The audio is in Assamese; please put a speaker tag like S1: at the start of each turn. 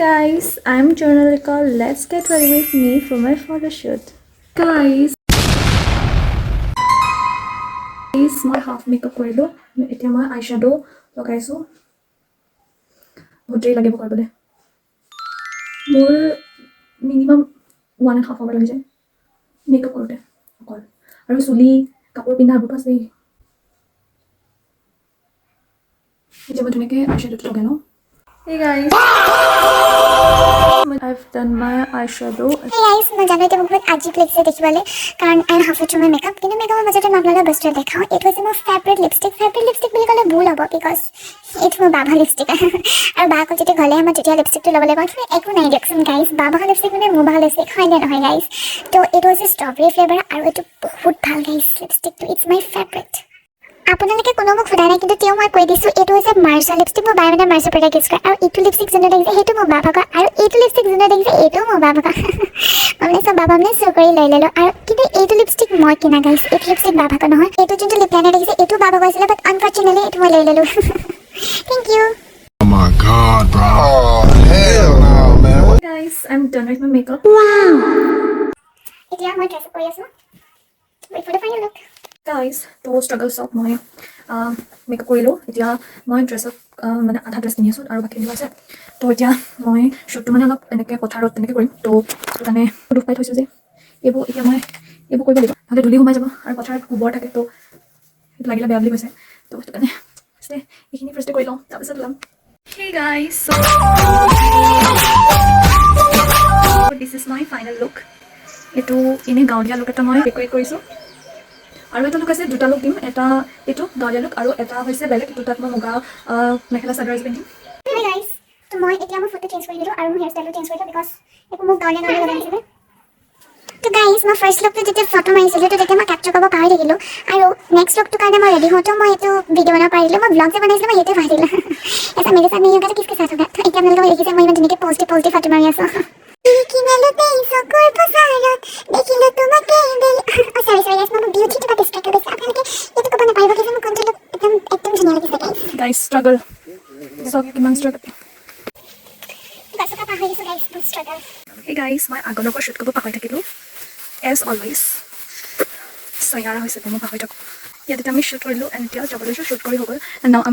S1: Guys, I'm Jonalika. Let's get ready with me for my photo shoot. Guys, মই হাফ মেকআপ কৰিলোঁ এতিয়া মই আইশ্যাডো লগাইছোঁ বহুত দেৰি লাগিব কৰিবলৈ মোৰ মিনিমাম 1.5 hour লাগি যায় মেকআপ কৰোঁতে অকল আৰু চুলি কাপোৰ পিন্ধা বহুত আছে এতিয়া মই ধুনীয়াকৈ আইশ্যাডোটো লগাই লওঁ Hey guys, I've done my eyeshadow.
S2: Hey guys, मैं जाने थे बहुत अजीब लिपस्टिक से देखी वाले कारण I have to my makeup किन्तु मेकअप में बजट में आपने बस्ट देखा it was my favorite lipstick बिल्कुल कले भूल होगा because it my Baba lipstick और बाबा को जितने गले हम जितने lipstick तो लगले कौन एको नहीं देखूं guys बाबा का lipstick में मुँह बाबा lipstick खाने ना है guys तो it was a strawberry flavor और वो तो बहुत भाल guys lipstick तो it's my favorite আপোনালোকে কোনো মোক খুদা নাই কিন্তু তেওঁ মই কৈ দিছো এটো হৈছে মাৰ্চা লিপষ্টিক মই বায়না মাৰ্চা প্ৰডাক্ট ইউজ কৰা আৰু এটো লিপষ্টিক জনে দেখিছে হেতু মই বাবা কা আৰু এটো লিপষ্টিক জনে দেখিছে এটো মই বাবা কা মানে সব বাবা মানে সুকৰি লৈ ললো আৰু কিন্তু এটো লিপষ্টিক মই কিনা গাইছ এটো লিপষ্টিক বাবা কা নহয় এটো যোনটো লিপ লাইনাৰ দেখিছে এটো বাবা কৈছিলে বাট আনফৰচুনেটলি এটো মই লৈ ললো thank you
S3: Oh my god, bro. Oh, hell no, man.
S1: Hey guys, I'm done with my makeup.
S2: এতিয়া মই ড্ৰেছ কৰি আছো wait for the final look
S1: Guys, to struggle সব মই মেকআপ কৰিলোঁ এতিয়া মই ড্ৰেছত মানে আধা ড্ৰেছ কিনি আছোঁ আৰু বাকী দিব আছে তো এতিয়া মই শ্বুটটো মানে অলপ এনেকৈ পথাৰত তেনেকৈ কৰিম তো সেইটো কাৰণে দুখ পাই থৈছোঁ যে এইবোৰ এতিয়া মই এইবোৰ কৰিব লাগিব নহ'লে ধূলি সোমাই যাব আৰু পথাৰত গোবৰ থাকে তো সেইটো লাগিলে বেয়া বুলি কৈছে তো সেইটো কাৰণে এইখিনি ফাৰ্ষ্টে কৰি লওঁ তাৰপিছত ওলাম Hey guys, so this is my final look এইটো এনেই গাঁৱলীয়া লুক এটা মই ডেকৰেট কৰিছোঁ আৰু এটা লুক আছে দুটা লুক দিম এটা এইটো গাঁৱলীয়া লুক আৰু এটা হৈছে বেলেগ এইটো তাত মই মুগা মেখেলা চাদৰ পিন্ধিম
S2: Hey guys, তো মই এতিয়া মই ফটো চেঞ্জ কৰি দিলোঁ আৰু হেয়াৰ ষ্টাইলটো চেঞ্জ কৰিলোঁ বিকজ একো মোক গাঁৱলীয়া গাঁৱলীয়া লগা নাছিলে তো গাইজ মই ফাৰ্ষ্ট লুকটো যেতিয়া ফটো মাৰিছিলোঁ তো তেতিয়া মই কেপচাৰ কৰিব পাহৰি থাকিলোঁ আৰু নেক্সট লুকটোৰ কাৰণে মই ৰেডি হওঁতেও মই এইটো ভিডিঅ' বনাব পাৰিলোঁ মই ব্লগ যে বনাইছিলোঁ মই এইটোৱে পাহৰিলোঁ এটা মেৰে সাথ नहीं होगा तो किसके साथ होगा तो এতিয়া আপোনালোকে দেখিছে মই ইমান ধুনীয়াকৈ পজিটিভ ফটো মাৰি আছোঁ দেখিলোঁ তোমাকে সৰি গাইজ মই বিউটিটো বা ডিষ্ট্ৰেক্ট হৈ গৈছে আপোনালোকে এইটো ক'ব নাপাৰিব কিন্তু মোৰ কণ্টেণ্ট একদম ধুনীয়া লাগিছে গাইজ
S1: গাইজ ষ্ট্ৰাগল চব কিমান ষ্ট্ৰাগল
S2: বাছকা পাহৰি গৈছোঁ গাইজ বহুত ষ্ট্ৰাগল
S1: Hey guys, মই আগৰ লগত শ্বুট কৰিব পাহৰি থাকিলোঁ এজ অলৱেজ চয়াৰা হৈছে মই পাহৰি থাকোঁ ইয়াত এতিয়া আমি শ্বুট কৰিলোঁ এণ্ড এতিয়া যাব লৈছোঁ শ্বুট কৰি হৈ গ'ল এণ্ড নাও